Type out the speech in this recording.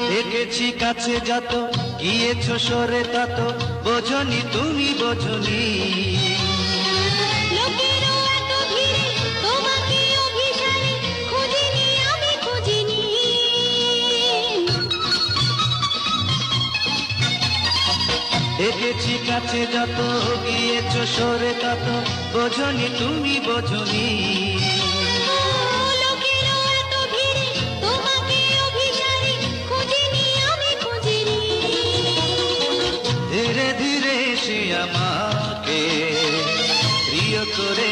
দেখেছি কাছে যত গিয়েছো সরে তত বোঝনি তুমি বোঝনি। লোকেরও এত ভিড়ে তোমাকে অভিসারে খুঁজিনি আমি খুঁজিনি। দেখেছি কাছে যত গিয়েছো সরে তত বোঝনি তুমি বোঝনি। লোকেরও এত ভিড়ে তোমাকে অভিসারে খুঁজিনি আমি খুঁজিনি। ধীরে ধীরে সে আমাকে প্রিয় করে